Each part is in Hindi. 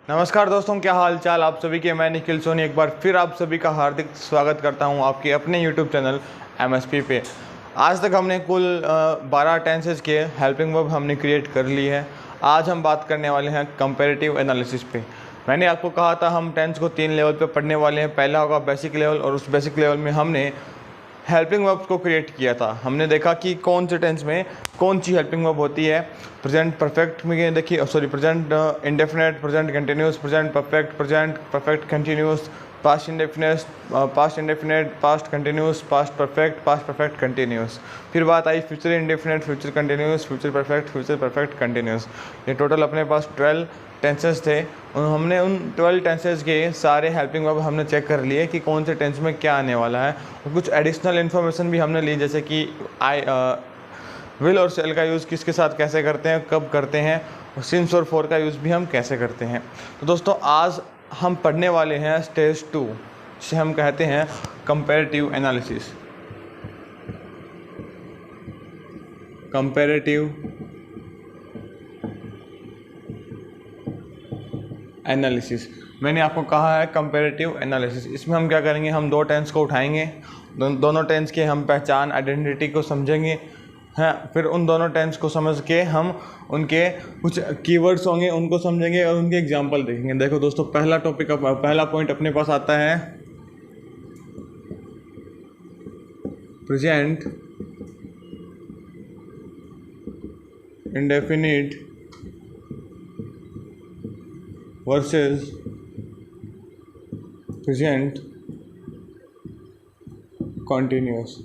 नमस्कार दोस्तों, क्या हाल चाल आप सभी के। मैं निखिल सोनी एक बार फिर आप सभी का हार्दिक स्वागत करता हूं आपके अपने YouTube चैनल MSP पे। आज तक हमने कुल 12 टेंसेज के हेल्पिंग वर्ब हमने क्रिएट कर ली है। आज हम बात करने वाले हैं कंपैरेटिव एनालिसिस पे। मैंने आपको कहा था हम टेंस को 3 लेवल पे पढ़ने वाले हैं। पहला होगा बेसिक लेवल और उस बेसिक लेवल में हमने हेल्पिंग वर्ब्स को क्रिएट किया था। हमने देखा कि कौन से टेंस में कौन सी हेल्पिंग वर्ब होती है। प्रेजेंट परफेक्ट में देखिए, present indefinite, present continuous, present perfect continuous, past indefinite, past continuous, past perfect continuous. फिर बात आई future indefinite, future continuous, future perfect continuous. ये टोटल अपने पास 12 टेंसेस थे और हमने उन 12 टेंसेस के सारे हेल्पिंग वर्ब हमने चेक कर लिए कि कौन से टेंस में क्या आने वाला है। और कुछ एडिशनल इन्फॉर्मेशन भी हमने ली, जैसे कि विल और शेल का यूज़ किसके साथ कैसे करते हैं, कब करते हैं, और सिंस और फॉर का यूज़ भी हम कैसे करते हैं। तो दोस्तों आज हम पढ़ने वाले हैं स्टेज 2, जिसे हम कहते हैं कंपैरेटिव एनालिसिस। कंपैरेटिव एनालिसिस, मैंने आपको कहा है कंपैरेटिव एनालिसिस। इसमें हम क्या करेंगे, हम 2 टेंस को उठाएंगे, दोनों टेंस के हम पहचान आइडेंटिटी को समझेंगे हैं। फिर उन दोनों टेंस को समझ के हम उनके कुछ कीवर्ड्स होंगे उनको समझेंगे और उनके एग्जांपल देखेंगे। देखो दोस्तों, पहला पॉइंट अपने पास आता है present indefinite versus present continuous.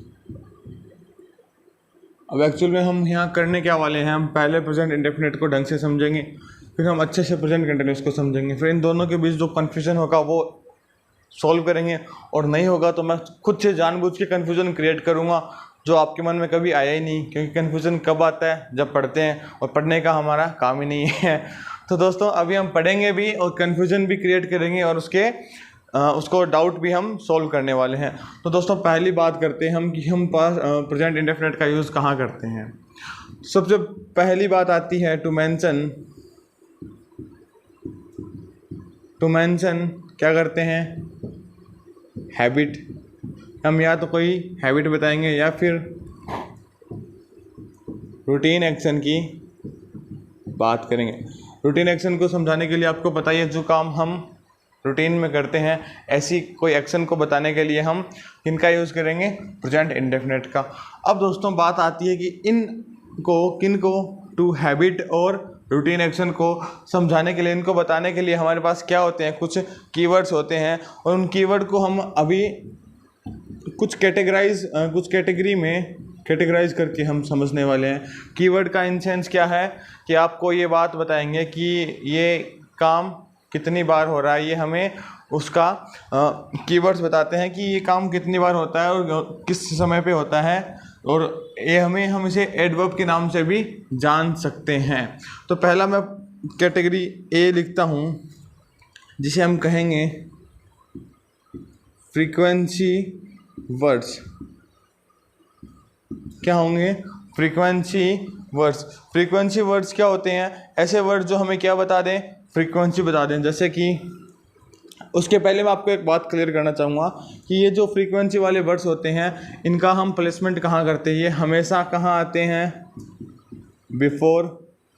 अब एक्चुअल में हम यहाँ करने क्या वाले हैं, हम पहले प्रेजेंट इंडेफिनिट को ढंग से समझेंगे, फिर हम अच्छे से प्रेजेंट कंटिन्यूस को समझेंगे, फिर इन दोनों के बीच जो कन्फ्यूजन होगा वो सॉल्व करेंगे, और नहीं होगा तो मैं खुद से जानबूझ के कन्फ्यूजन क्रिएट करूँगा जो आपके मन में कभी आया ही नहीं। क्योंकि कन्फ्यूजन कब आता है, जब पढ़ते हैं, और पढ़ने का हमारा काम ही नहीं है। तो दोस्तों अभी हम पढ़ेंगे भी और कन्फ्यूजन भी क्रिएट करेंगे और उसको डाउट भी हम सॉल्व करने वाले हैं। तो दोस्तों पहली बात करते हैं हम कि हम पास प्रेजेंट इंडेफिनिट का यूज़ कहाँ करते हैं। सबसे पहली बात आती है टू मेंशन क्या करते हैं, हैबिट। हम या तो कोई हैबिट बताएंगे या फिर रूटीन एक्शन की बात करेंगे। रूटीन एक्शन को समझाने के लिए आपको पता ही है, जो काम हम रूटीन में करते हैं, ऐसी कोई एक्शन को बताने के लिए हम किनका यूज़ करेंगे, प्रेजेंट इंडेफिनिट का। अब दोस्तों बात आती है कि किनको टू हैबिट और रूटीन एक्शन को समझाने के लिए, इनको बताने के लिए हमारे पास क्या होते हैं, कुछ कीवर्ड्स होते हैं, और उन कीवर्ड को हम अभी कुछ कैटेगरी में कैटेगराइज करके हम समझने वाले हैं। कीवर्ड का इन सेंस क्या है कि आपको ये बात बताएंगे कि ये काम कितनी बार हो रहा है, ये हमें उसका कीवर्ड्स बताते हैं कि ये काम कितनी बार होता है और किस समय पे होता है, और ये हम इसे एडवर्ब के नाम से भी जान सकते हैं। तो पहला मैं कैटेगरी ए लिखता हूँ, जिसे हम कहेंगे फ्रीक्वेंसी वर्ड्स। क्या होंगे, फ्रीक्वेंसी वर्ड्स क्या होते हैं, ऐसे वर्ड्स जो हमें क्या बता दें, फ्रीक्वेंसी बता दें। जैसे कि उसके पहले मैं आपको एक बात क्लियर करना चाहूँगा कि ये जो फ्रीक्वेंसी वाले वर्ड्स होते हैं, इनका हम प्लेसमेंट कहाँ करते हैं, ये हमेशा कहाँ आते हैं, बिफोर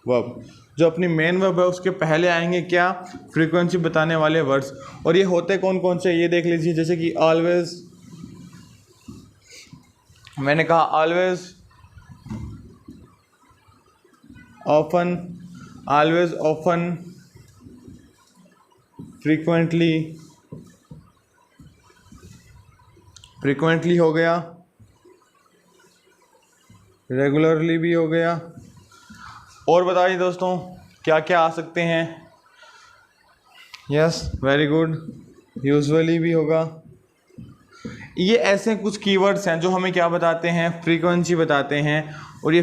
वर्ब। जो अपनी मेन वर्ब है उसके पहले आएंगे क्या, फ्रीक्वेंसी बताने वाले वर्ड्स। और ये होते कौन कौन से, ये देख लीजिए। जैसे कि ऑलवेज, मैंने कहा always, often, always, often, frequently हो गया, रेगुलरली भी हो गया। और बताइए दोस्तों क्या क्या आ सकते हैं। यस, वेरी गुड, यूजुअली भी होगा। ये ऐसे कुछ कीवर्ड्स हैं जो हमें क्या बताते हैं, फ्रीक्वेंसी बताते हैं। और ये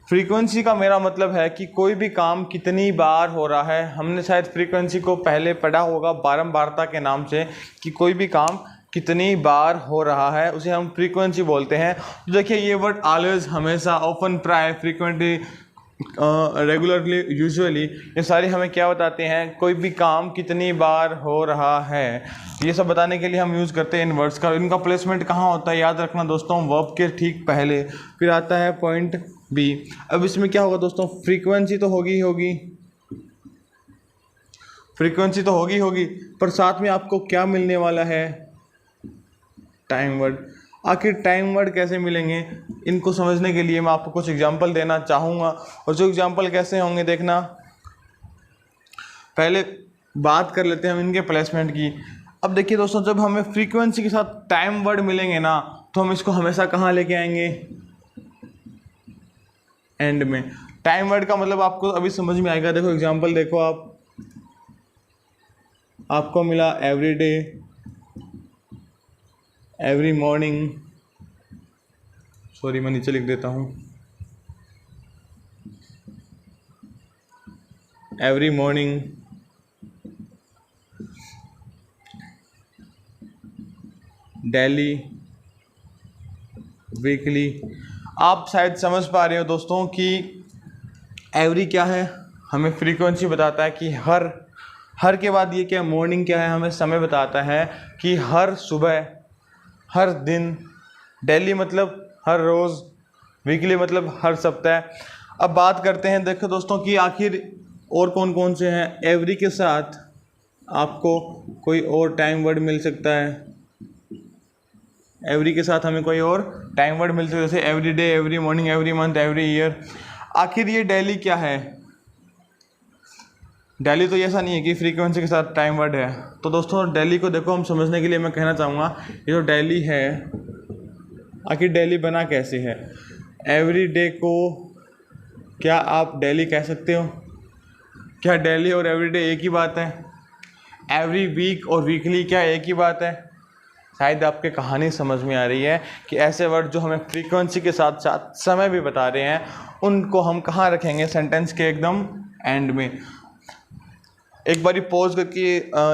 फ्रीक्वेंसी का मेरा मतलब है कि कोई भी काम कितनी बार हो रहा है। हमने शायद फ्रीक्वेंसी को पहले पढ़ा होगा बारंबारता के नाम से, कि कोई भी काम कितनी बार हो रहा है उसे हम फ्रीक्वेंसी बोलते हैं। तो देखिए ये वर्ड ऑलवेज, हमेशा, ऑफन, प्राय, फ्रीक्वेंटली, रेगुलरली, यूजुअली, ये सारी हमें क्या बताते हैं, कोई भी काम कितनी बार हो रहा है, ये सब बताने के लिए हम यूज़ करते हैं इन वर्ड्स का। इनका प्लेसमेंट कहाँ होता है, याद रखना दोस्तों, वर्ब के ठीक पहले। फिर आता है पॉइंट बी। अब इसमें क्या होगा दोस्तों, फ्रीक्वेंसी तो होगी ही होगी, फ्रीक्वेंसी तो होगी होगी, पर साथ में आपको क्या मिलने वाला है, टाइम वर्ड। आखिर टाइम वर्ड कैसे मिलेंगे, इनको समझने के लिए मैं आपको कुछ एग्जांपल देना चाहूँगा। और जो एग्जांपल कैसे होंगे देखना, पहले बात कर लेते हैं हम इनके प्लेसमेंट की। अब देखिए दोस्तों, जब हमें फ्रीक्वेंसी के साथ टाइम वर्ड मिलेंगे ना, तो हम इसको हमेशा कहाँ लेके आएंगे, एंड में। टाइम वर्ड का मतलब आपको अभी समझ में आएगा। देखो एग्जांपल देखो, आपको मिला every day, every morning, sorry मैं नीचे लिख देता हूँ, एवरी मॉर्निंग, डेली, वीकली। आप शायद समझ पा रहे हो दोस्तों कि एवरी क्या है, हमें फ्रीक्वेंसी बताता है कि हर के बाद ये क्या, मॉर्निंग क्या है, हमें समय बताता है कि हर सुबह, हर दिन। डेली मतलब हर रोज़, वीकली मतलब हर सप्ताह। अब बात करते हैं, देखो दोस्तों, कि आखिर और कौन कौन से हैं। एवरी के साथ आपको कोई और टाइम वर्ड मिल सकता है, एवरी के साथ हमें कोई और टाइम वर्ड मिल सकता है, जैसे every day, every morning, every month, every year. आखिर ये डेली क्या है, डेली तो ऐसा नहीं है कि फ्रीक्वेंसी के साथ टाइम वर्ड है। तो दोस्तों डेली को देखो, हम समझने के लिए मैं कहना चाहूँगा, ये जो डेली है, आखिर डेली बना कैसे है। एवरी डे को क्या आप डेली कह सकते हो, क्या डेली और एवरी डे एक ही बात है। एवरी वीक और वीकली क्या एक ही बात है। शायद आपके कहानी समझ में आ रही है कि ऐसे वर्ड जो हमें फ्रीक्वेंसी के साथ साथ समय भी बता रहे हैं, उनको हम कहाँ रखेंगे, सेंटेंस के एकदम एंड में। एक बारी पॉज करके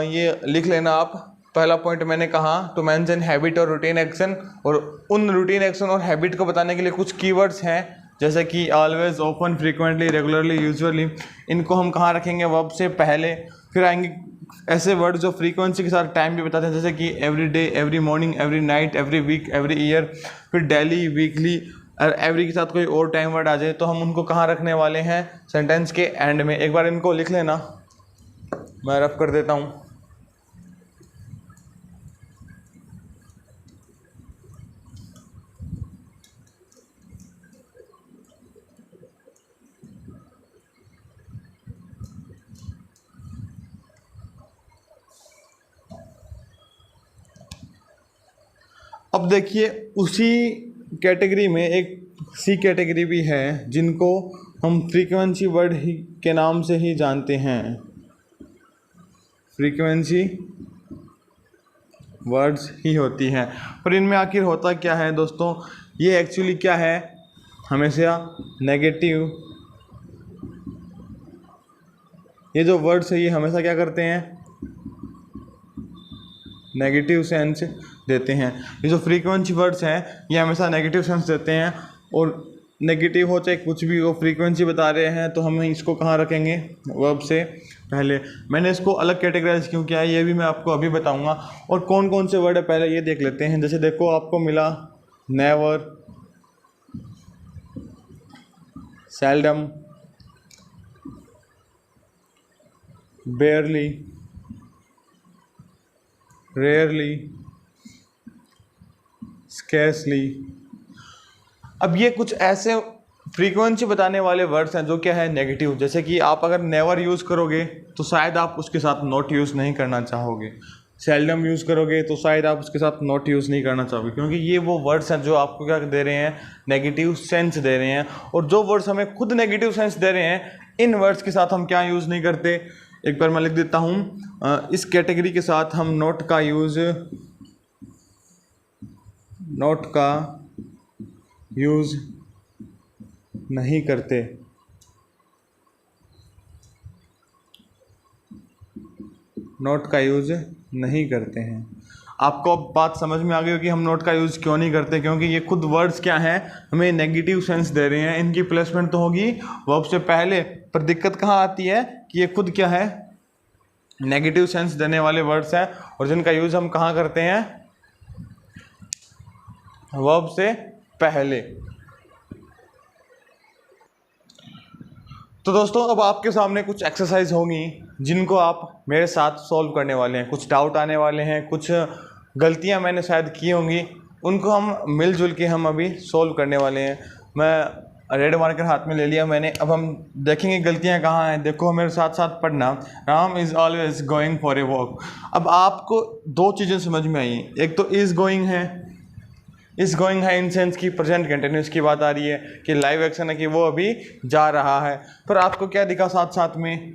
ये लिख लेना आप। पहला पॉइंट मैंने कहा, टू मेंशन हैबिट और रूटीन एक्शन, और उन रूटीन एक्शन और हैबिट को बताने के लिए कुछ कीवर्ड्स हैं, जैसे कि always, open, frequently, regularly, usually. इनको हम कहाँ रखेंगे, वर्ब से पहले। फिर आएंगे ऐसे वर्ड जो फ्रीक्वेंसी के साथ टाइम भी बताते हैं, जैसे कि every day, every morning, every night, every week, every year. फिर डेली, वीकली, और एवरी के साथ कोई और टाइम वर्ड आ जाए तो हम उनको कहाँ रखने वाले हैं, सेंटेंस के एंड में। एक बार इनको लिख लेना, मैं रफ कर देता हूँ। अब देखिए, उसी कैटेगरी में एक सी कैटेगरी भी है, जिनको हम फ्रीक्वेंसी वर्ड ही के नाम से ही जानते हैं। फ्रीक्वेंसी वर्ड्स ही होती हैं। पर इनमें आखिर होता क्या है दोस्तों, ये एक्चुअली क्या है, हमेशा नेगेटिव, ये जो वर्ड्स है ये हमेशा क्या करते हैं, नेगेटिव सेंस देते हैं। ये जो फ्रीक्वेंसी वर्ड्स हैं ये हमेशा नेगेटिव सेंस देते हैं, और नेगेटिव हो चाहे कुछ भी हो, फ्रीक्वेंसी बता रहे हैं तो हम इसको कहाँ रखेंगे, वर्ब से पहले। मैंने इसको अलग कैटेगराइज क्यों किया है ये भी मैं आपको अभी बताऊंगा। और कौन कौन से वर्ड है पहले ये देख लेते हैं। जैसे देखो, आपको मिला नेवर, सेल्डम, बेयरली, रेयरली, स्कैर्सली। अब ये कुछ ऐसे फ्रीक्वेंसी बताने वाले वर्ड्स हैं जो क्या है, नेगेटिव। जैसे कि आप अगर नेवर यूज़ करोगे तो शायद आप उसके साथ नॉट यूज़ नहीं करना चाहोगे। सेल्डम यूज़ करोगे तो शायद आप उसके साथ नॉट यूज़ नहीं करना चाहोगे, क्योंकि ये वो वर्ड्स हैं जो आपको क्या दे रहे हैं, नेगेटिव सेंस दे रहे हैं। और जो वर्ड्स हमें खुद नेगेटिव सेंस दे रहे हैं, इन वर्ड्स के साथ हम क्या यूज़ नहीं करते। एक बार मैं लिख देता हूँ, इस कैटेगरी के साथ हम नॉट का यूज़ नहीं करते। नॉट का यूज़ नहीं करते हैं। आपको अब बात समझ में आ गई होगी हम नोट का यूज़ क्यों नहीं करते, क्योंकि ये खुद वर्ड्स क्या हैं, हमें नेगेटिव सेंस दे रहे हैं। इनकी प्लेसमेंट तो होगी वर्ब से पहले, पर दिक्कत कहाँ आती है कि ये खुद क्या है, नेगेटिव सेंस देने वाले वर्ड्स हैं, और जिनका यूज़ हम कहाँ करते हैं, वर्ब से पहले। तो दोस्तों अब आपके सामने कुछ एक्सरसाइज होंगी जिनको आप मेरे साथ सॉल्व करने वाले हैं। कुछ डाउट आने वाले हैं, कुछ गलतियां मैंने शायद की होंगी, उनको हम मिलजुल के हम अभी सॉल्व करने वाले हैं। मैं रेड मार्कर हाथ में ले लिया मैंने, अब हम देखेंगे गलतियां कहाँ हैं। देखो मेरे साथ साथ पढ़ना। Ram is always going for a walk. अब आपको दो चीज़ें समझ में आई, एक तो इज़ गोइंग है, इस गोइंग है इन सेंस की प्रेजेंट कंटिन्यूस की बात आ रही है कि लाइव एक्शन है कि वो अभी जा रहा है। पर आपको क्या दिखा साथ साथ में,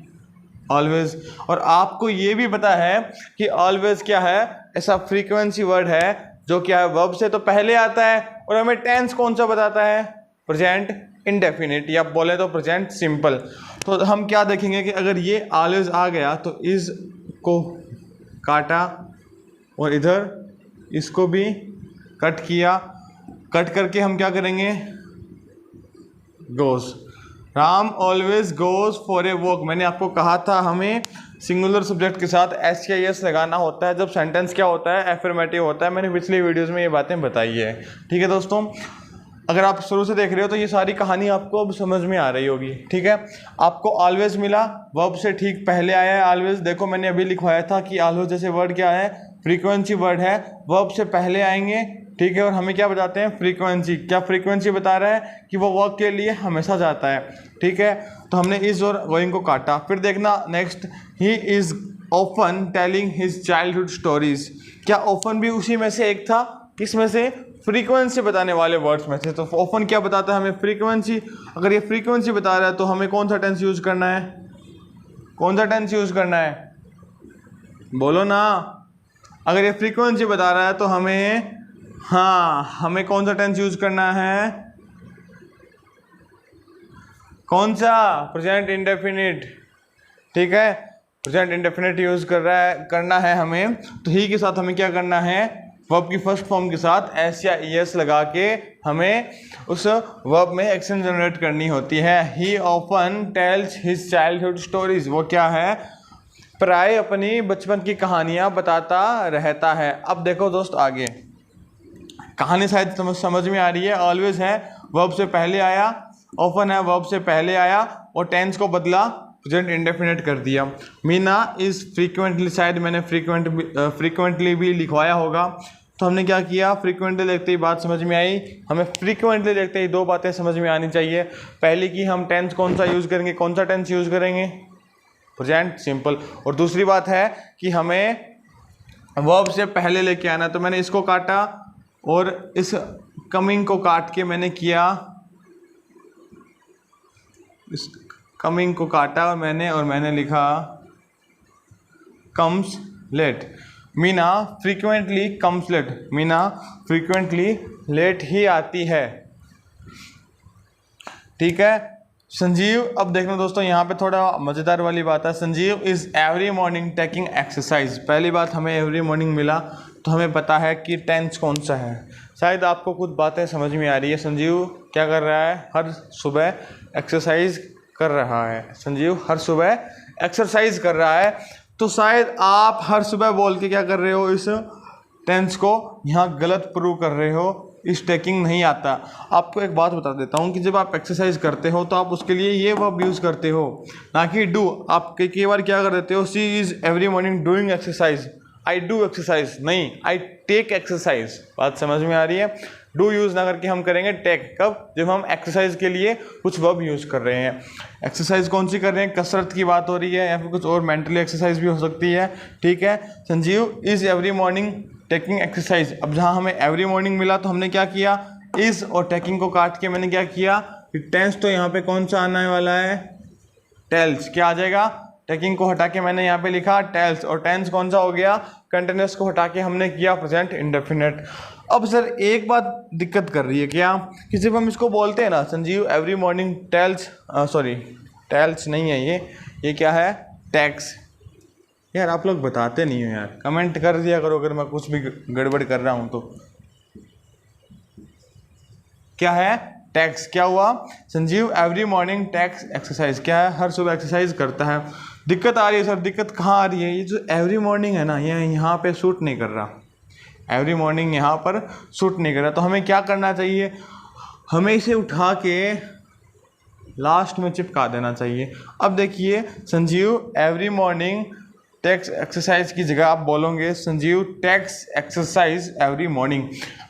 ऑलवेज। और आपको ये भी पता है कि ऑलवेज क्या है, ऐसा फ्रीक्वेंसी वर्ड है जो क्या है, वर्ब से तो पहले आता है, और हमें टेंस कौन सा बताता है, प्रेजेंट इंडेफिनिट, या बोले तो प्रेजेंट सिंपल। तो हम क्या देखेंगे कि अगर ये ऑलवेज आ गया तो इस को काटा और इधर इसको भी कट किया, कट करके हम क्या करेंगे, goes. Ram always goes for a walk. मैंने आपको कहा था हमें सिंगुलर सब्जेक्ट के साथ SIS लगाना होता है जब सेंटेंस क्या होता है, एफर्मेटिव होता है। मैंने पिछली वीडियोस में ये बातें बताई है। ठीक है दोस्तों, अगर आप शुरू से देख रहे हो तो ये सारी कहानी आपको अब समझ में आ रही होगी। ठीक है, आपको ऑलवेज मिला, वर्ब से ठीक पहले आया है ऑलवेज। देखो मैंने अभी लिखवाया था कि ऑलवेज जैसे वर्ड क्या है, फ्रीक्वेंसी वर्ड है, वर्ब से पहले आएंगे। ठीक है, और हमें क्या बताते हैं, फ्रीक्वेंसी। क्या फ्रीक्वेंसी बता रहा है कि वो वर्क के लिए हमेशा जाता है। ठीक है, तो हमने इज और गोइंग को काटा। फिर देखना next, he is often telling his childhood stories. क्या ऑफन भी उसी में से एक था, किस में से, फ्रीक्वेंसी बताने वाले वर्ड्स में से। तो ऑफन क्या बताता है हमें, फ्रीक्वेंसी। अगर ये फ्रीक्वेंसी बता रहा है तो हमें कौन सा टेंस यूज करना है, कौन सा टेंस यूज करना है, बोलो ना। अगर ये फ्रीक्वेंसी बता रहा है तो हमें, हाँ, हमें कौन सा टेंस यूज करना है, कौन सा, प्रेजेंट इंडेफिनिट। ठीक है, प्रेजेंट इंडेफिनिट यूज करना है हमें। तो ही के साथ हमें क्या करना है, वर्ब की फर्स्ट फॉर्म के साथ S या ES लगा के हमें उस वर्ब में एक्शन जनरेट करनी होती है। ही often tales his childhood stories. वो क्या है, प्राय अपनी बचपन की कहानियां बताता रहता है। अब देखो दोस्त आगे कहानी शायद समझ में आ रही है। ऑलवेज है, वर्ब से पहले आया, ऑफन है, वर्ब से पहले आया, और टेंस को बदला, प्रेजेंट इंडेफिनिट कर दिया। मीना इज फ्रीक्वेंटली, शायद मैंने फ्रीक्वेंटली भी लिखवाया होगा। तो हमने क्या किया, फ्रीक्वेंटली देखते ही बात समझ में आई। हमें फ्रीक्वेंटली देखते ही दो बातें समझ में आनी चाहिए। पहली कि हम टेंस कौन सा यूज़ करेंगे, कौन सा टेंस यूज़ करेंगे, प्रेजेंट सिंपल। और दूसरी बात है कि हमें वर्ब से पहले लेके आना। तो मैंने इसको काटा और इस कमिंग को काट के मैंने किया, इस कमिंग को काटा और मैंने लिखा comes late. Meena frequently comes late. Meena frequently late ही आती है। ठीक है, संजीव, अब देखना दोस्तों यहाँ पे थोड़ा मज़ेदार वाली बात है। Sanjeev is every morning taking exercise. पहली बात, हमें एवरी मॉर्निंग मिला तो हमें पता है कि टेंस कौन सा है। शायद आपको कुछ बातें समझ में आ रही है। संजीव क्या कर रहा है, हर सुबह एक्सरसाइज कर रहा है। संजीव हर सुबह एक्सरसाइज कर रहा है। तो शायद आप हर सुबह बोल के क्या कर रहे हो, इस टेंस को यहाँ गलत प्रूव कर रहे हो, इस टेकिंग नहीं आता। आपको एक बात बता देता हूँ कि जब आप एक्सरसाइज करते हो तो आप उसके लिए ये वर्ब यूज़ करते हो, ना कि डू। आप कई बार क्या कर देते हो, she is every morning doing exercise, I do exercise, नहीं, आई टेक एक्सरसाइज। बात समझ में आ रही है। डू यूज़ ना करके हम करेंगे टेक, कब, जब हम एक्सरसाइज के लिए कुछ वर्ब यूज़ कर रहे हैं। एक्सरसाइज कौन सी कर रहे हैं, कसरत की बात हो रही है, या फिर कुछ और मेंटली एक्सरसाइज भी हो सकती है। ठीक है, Sanjeev is every morning taking exercise. अब जहाँ हमें एवरी मॉर्निंग मिला तो हमने क्या किया, इज़ और टेकिंग को काट के मैंने क्या किया, टेंस तो यहाँ पे कौन सा आने वाला है, टेल्स। क्या आ जाएगा, टेकिंग को हटा के मैंने यहाँ पे लिखा टेल्स, और टेंस कौन सा हो गया, कंटिन्यूअस को हटा के हमने किया प्रेजेंट इंडेफिनिट। अब सर एक बात दिक्कत कर रही है क्या, कि जब हम इसको बोलते हैं ना, Sanjeev every morning tells, sorry tells नहीं है ये क्या है, टैक्स। यार आप लोग बताते नहीं हो यार, कमेंट कर दिया करो अगर मैं कुछ भी गड़बड़ कर रहा हूँ तो। क्या है टैक्स, क्या हुआ Sanjeev every morning tax exercise, क्या है हर सुबह एक्सरसाइज करता है। दिक्कत आ रही है सर, दिक्कत कहाँ आ रही है, ये जो एवरी मॉर्निंग है ना ये यहाँ पे सूट नहीं कर रहा, एवरी मॉर्निंग यहाँ पर सूट नहीं कर रहा। तो हमें क्या करना चाहिए, हमें इसे उठा के लास्ट में चिपका देना चाहिए। अब देखिए Sanjeev every morning tax exercise की जगह आप बोलोगे Sanjeev tax exercise every morning.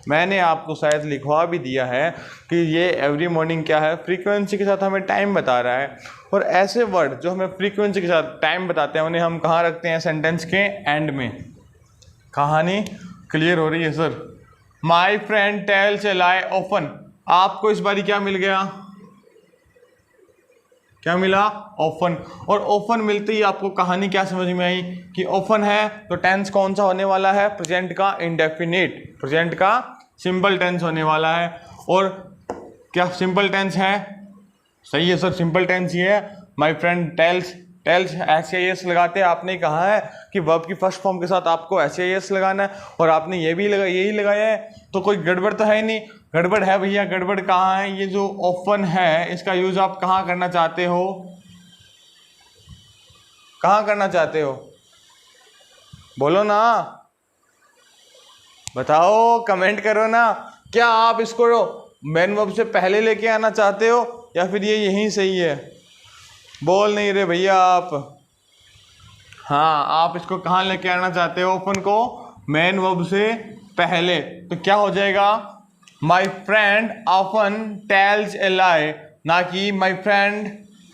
मैंने आपको शायद लिखवा भी दिया है कि ये एवरी मॉर्निंग क्या है, फ्रीक्वेंसी के साथ हमें टाइम बता रहा है। और ऐसे वर्ड जो हमें फ्रीक्वेंसी के साथ टाइम बताते हैं उन्हें हम कहाँ रखते हैं, सेंटेंस के एंड में। कहानी क्लियर हो रही है sir. My friend tells a lie often, आपको इस बारी क्या मिल गया, क्या मिला, ऑफन। और ऑफन मिलते ही आपको कहानी क्या समझ में आई कि ऑफन है तो टेंस कौन सा होने वाला है, प्रेजेंट का इंडेफिनिट, प्रेजेंट का सिंपल टेंस होने वाला है। और क्या सिंपल टेंस है, सही है सर सिंपल टेंस ही है। My friend tells, tells S लगाते हैं, आपने कहा है कि वर्ब की फर्स्ट फॉर्म के साथ आपको एस लगाना है और आपने ये भी यही लगाया है, तो कोई गड़बड़ तो है ही नहीं। गड़बड़ है भैया, गड़बड़ कहाँ है, ये जो ऑफन है इसका यूज आप कहाँ करना चाहते हो, कहाँ करना चाहते हो, बोलो ना, बताओ कमेंट करो ना। क्या आप इसको मेन वर्ब से पहले लेके आना चाहते हो या फिर ये यहीं सही है, बोल नहीं रहे भैया आप। हाँ आप इसको कहाँ लेके आना चाहते हो, ऑफन को मेन वर्ब से पहले। तो क्या हो जाएगा, my friend often tells a lie, ना कि my friend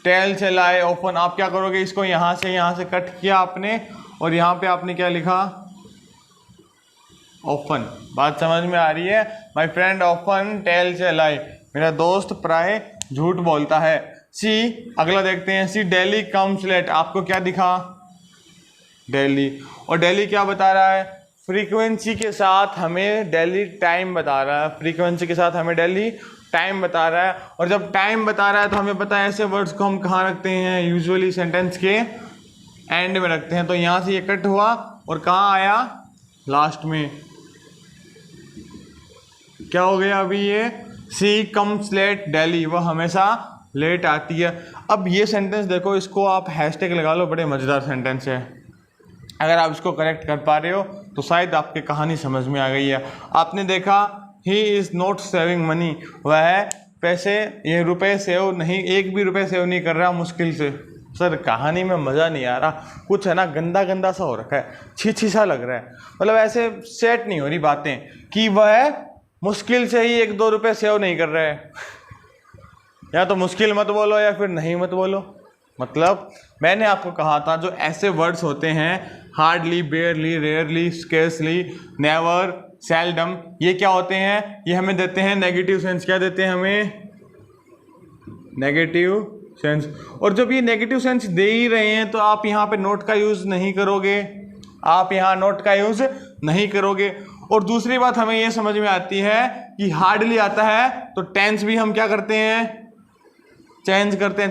tells a lie often. आप क्या करोगे, इसको यहाँ से कट किया आपने और यहाँ पे आपने क्या लिखा, ऑफन। बात समझ में आ रही है, my friend often tells a lie, मेरा दोस्त प्राय झूठ बोलता है। सी अगला देखते हैं, सी डेली कम्स लेट, आपको क्या दिखा, डेली। और डेली क्या बता रहा है, फ्रीक्वेंसी के साथ हमें डेली टाइम बता रहा है, फ्रीक्वेंसी के साथ हमें डेली टाइम बता रहा है। और जब टाइम बता रहा है तो हमें पता है ऐसे वर्ड्स को हम कहाँ रखते हैं, यूजुअली सेंटेंस के एंड में रखते हैं। तो यहाँ से ये कट हुआ और कहाँ आया, लास्ट में। क्या हो गया अभी ये, सी कम्स लेट डेली, वह हमेशा लेट आती है। अब ये सेंटेंस देखो, इसको आप हैशटैग लगा लो, बड़े मज़ेदार सेंटेंस है। अगर आप इसको करेक्ट कर पा रहे हो तो शायद आपकी कहानी समझ में आ गई है। आपने देखा he is not saving money, वह पैसे ये रुपए सेव नहीं, एक भी रुपए सेव नहीं कर रहा मुश्किल से। सर कहानी में मज़ा नहीं आ रहा, कुछ है ना गंदा गंदा सा हो रखा है, छी सा लग रहा है, मतलब ऐसे सेट नहीं हो रही बातें कि वह मुश्किल से ही 1-2 रुपये सेव नहीं कर रहा है। या तो मुश्किल मत बोलो या फिर नहीं मत बोलो। मतलब मैंने आपको कहा था जो ऐसे वर्ड्स होते हैं hardly, बेयरली, rarely, scarcely, never, seldom, ये क्या होते हैं, ये हमें देते हैं नेगेटिव सेंस। क्या देते हैं हमें, नेगेटिव सेंस। और जब ये नेगेटिव सेंस दे ही रहे हैं तो आप यहाँ पे नोट का यूज़ नहीं करोगे, आप यहाँ नोट का यूज़ नहीं करोगे। और दूसरी बात हमें ये समझ में आती है कि हार्डली आता है तो टेंस भी हम क्या करते हैं, चेंज करते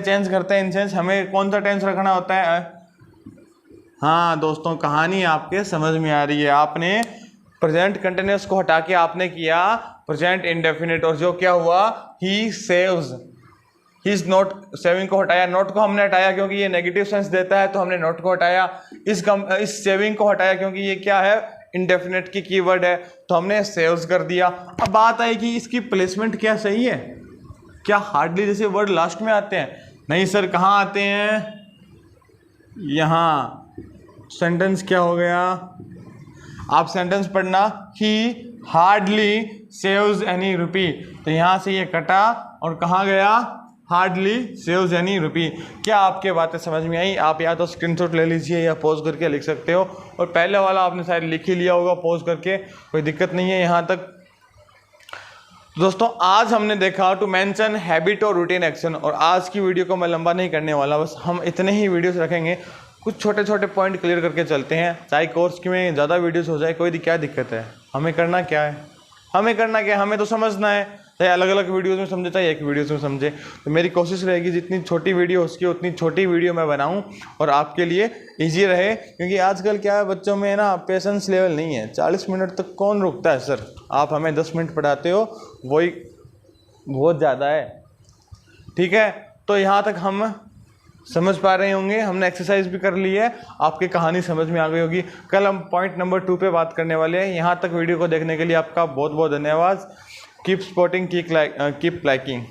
हैं इन सेंस। हमें कौन सा टेंस रखना होता है। हाँ दोस्तों कहानी आपके समझ में आ रही है। आपने प्रेजेंट कंटिन्यूअस को हटा के आपने किया प्रेजेंट इंडेफिनिट, और जो क्या हुआ, ही saves, he is not saving को हटाया, नॉट को हमने हटाया क्योंकि ये नेगेटिव सेंस देता है तो हमने नॉट को हटाया। इस सेविंग को हटाया क्योंकि ये क्या है, इंडेफिनिट की कीवर्ड है, तो हमने सेव्स कर दिया। अब बात आई कि इसकी प्लेसमेंट क्या सही है, क्या हार्डली जैसे वर्ड लास्ट में आते हैं, नहीं सर कहाँ आते हैं, यहाँ। सेंटेंस क्या हो गया, आप सेंटेंस पढ़ना, ही हार्डली सेव्स एनी रुपी, तो यहाँ से ये कटा और कहाँ गया, हार्डली सेव्स एनी रुपी। क्या आपके बातें समझ में आई। आप या तो स्क्रीनशॉट ले लीजिए या पॉज करके लिख सकते हो, और पहले वाला आपने शायद लिख ही लिया होगा पॉज करके, कोई दिक्कत नहीं है यहाँ तक। दोस्तों आज हमने देखा टू मेंशन हैबिट और रूटीन एक्शन, और आज की वीडियो को मैं लंबा नहीं करने वाला, बस हम इतने ही वीडियोस रखेंगे, कुछ छोटे छोटे पॉइंट क्लियर करके चलते हैं। चाहे कोर्स की में ज़्यादा वीडियोस हो जाए, कोई क्या दिक्कत है, हमें करना क्या है, हमें तो समझना है। चाहे अलग अलग वीडियोज़ में समझे चाहे एक वीडियोज़ में समझे। तो मेरी कोशिश रहेगी जितनी छोटी वीडियो उसकी उतनी छोटी वीडियो मैं बनाऊँ और आपके लिए ईजी रहे, क्योंकि आजकल क्या है बच्चों में ना पेशेंस लेवल नहीं है। 40 मिनट तक कौन रुकता है सर, आप हमें 10 मिनट पढ़ाते हो वही बहुत ज़्यादा है। ठीक है, तो यहाँ तक हम समझ पा रहे होंगे, हमने एक्सरसाइज भी कर ली है, आपकी कहानी समझ में आ गई होगी। कल हम पॉइंट नंबर 2 पे बात करने वाले हैं। यहाँ तक वीडियो को देखने के लिए आपका बहुत बहुत धन्यवाद। Keep supporting, keep liking.